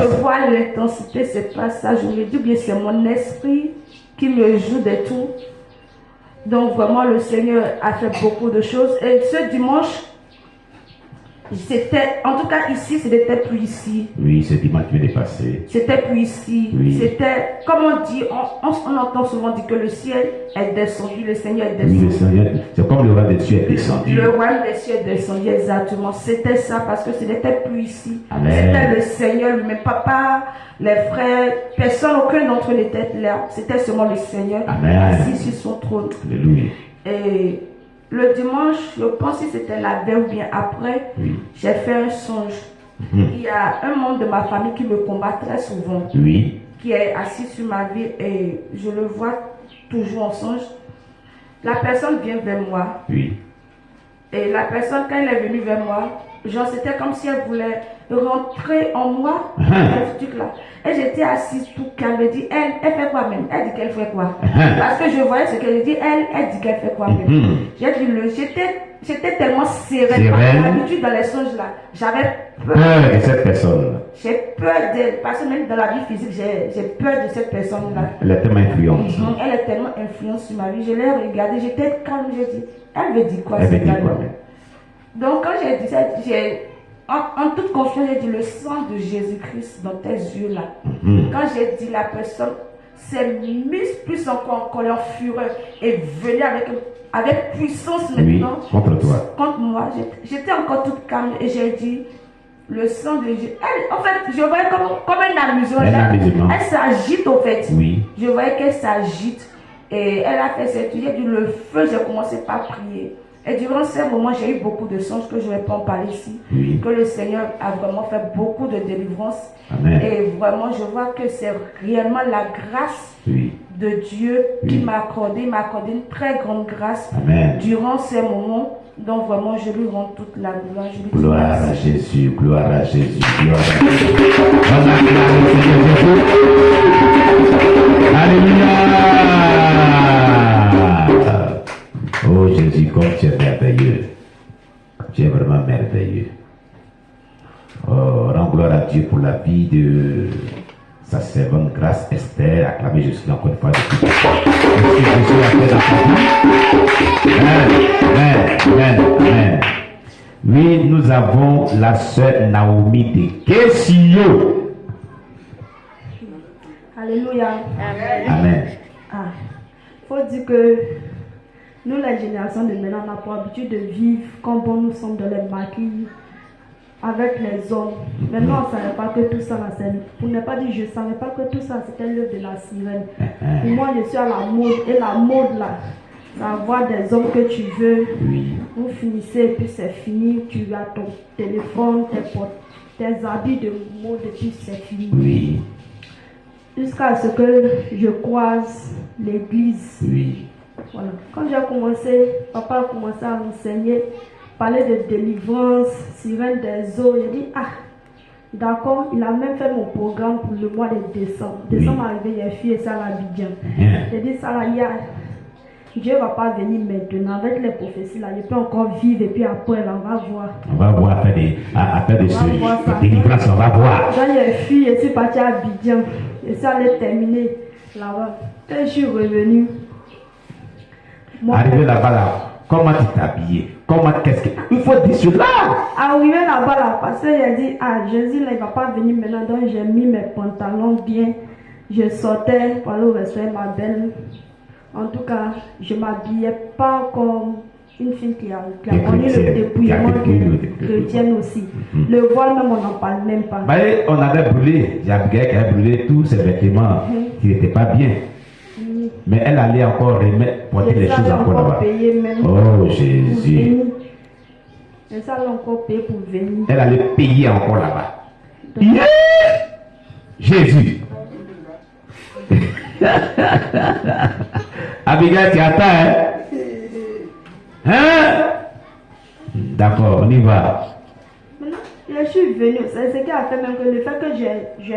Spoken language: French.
je vois l'intensité, c'est pas ça. Je me dis bien, c'est mon esprit qui me joue des tours. Donc vraiment, le Seigneur a fait beaucoup de choses. Et ce dimanche, c'était, en tout cas ici, c'était plus ici. Oui, ce dimanche qui est passé. C'était plus ici. Oui. C'était, comme on dit, on entend souvent dire que le ciel est descendu, le Seigneur est descendu. Oui, le Seigneur, c'est comme le roi des cieux est descendu. Le roi des cieux est descendu, exactement. C'était ça, parce que ce n'était plus ici. Amen. C'était le Seigneur lui-même. Papa, les frères, personne, aucun d'entre eux n'était là. C'était seulement le Seigneur Amen. assis sur son trône. Alléluia. Et le dimanche, je pense que c'était la veille ou bien après, Oui. j'ai fait un songe. Il y a un membre de ma famille qui me combat très souvent, Oui. qui est assis sur ma vie et je le vois toujours en songe. La personne vient vers moi Oui. et la personne, quand elle est venue vers moi, genre c'était comme si elle voulait rentrer en moi, ce truc-là. Et j'étais assise tout calme. Elle dit, elle fait quoi même? Elle dit qu'elle fait quoi? Parce que je voyais ce qu'elle dit, elle dit qu'elle fait quoi même? J'ai dit, j'étais tellement sereine. D'habitude, dans les songes là, j'avais peur de cette personne. J'ai peur d'elle. Parce que même dans la vie physique, j'ai peur de cette personne-là. Elle est tellement influente. Elle est tellement influente sur ma vie. Je l'ai regardée, j'étais calme. J'ai dit, elle veut dire quoi? Elle veut dire quoi? Donc quand j'ai dit ça, en toute confiance, j'ai dit le sang de Jésus-Christ dans tes yeux là. Quand j'ai dit, la personne s'est mise plus encore en colère, en fureur et venue avec puissance maintenant. Oui, contre toi. Contre moi. J'étais encore toute calme et j'ai dit le sang de Jésus. En fait, je voyais comme un amusement. Elle s'agite au fait. Oui. Je voyais qu'elle s'agite et elle a fait cette. J'ai dit le feu, j'ai commencé par prier. Et durant ces moments, j'ai eu beaucoup de songes que je ne vais pas en parler ici. Oui. Que le Seigneur a vraiment fait beaucoup de délivrance. Amen. Et vraiment, je vois que c'est réellement la grâce de Dieu qui m'a accordé. Il m'a accordé une très grande grâce. Amen. Durant ces moments. Donc vraiment, je lui rends toute la gloire. Je lui dis gloire merci. À Jésus, gloire à Jésus, gloire à Jésus. On acclame le Seigneur Jésus. Alléluia. Oh Jésus, comme tu es merveilleux. Tu es vraiment merveilleux. Oh, rends gloire à Dieu pour la vie de sa servante grâce Esther. Acclamez Jésus encore une fois. Amen, amen, amen. Oui, nous avons la sœur Naomi de Kessio. Alléluia. Amen. Ah, faut dire que nous, la génération de maintenant, on n'a pas l'habitude de vivre comme bon nous sommes dans les maquilles avec les hommes. Maintenant, on ne savait pas que tout ça, pour ne pas dire je ne savais pas que tout ça, c'était l'œuvre de la sirène. Pour moi, je suis à la mode. Et la mode, là, c'est avoir des hommes que tu veux. Oui. Vous finissez et puis c'est fini. Tu as ton téléphone, tes habits de mode et puis c'est fini. Oui. Jusqu'à ce que je croise l'église. Oui. Voilà. Quand j'ai commencé, papa a commencé à m'enseigner, parler de délivrance, sirène des eaux. J'ai dit, ah, d'accord, il a même fait mon programme pour le mois de décembre. Décembre arrivé, j'ai fui et ça l'a bien. J'ai dit, ça là, Dieu ne va pas venir maintenant avec les prophéties là. Je peux encore vivre et puis après, là, on va voir. On va voir après de délivrance, on va voir. Quand j'ai fui et suis parti à Abidjan, et ça allait terminer là-bas. Quand je suis revenu, arrivé là-bas, là, comment tu t'es habillé? Qu'est-ce que. Il faut dire cela! Arrivé là-bas, là, parce que j'ai dit, ah, Jésus, là, il ne va pas venir maintenant. Donc, j'ai mis mes pantalons bien. Je sortais pour aller au restaurant, ma belle. En tout cas, je ne m'habillais pas comme une fille qui a connu le dépouillement chrétien aussi. Le voile, même, on n'en parle même pas. On avait brûlé, Abigail qui avait brûlé tous ses vêtements qui n'étaient pas bien. Mais elle allait encore remettre, porter les choses encore là-bas. Oh Jésus. Et ça allait encore payer pour venir. Elle allait payer encore là-bas. Yeah! Jésus. Abigail, tu attends, hein? Hein? D'accord, on y va. Je suis venue. C'est ce qui a fait même que le fait que j'ai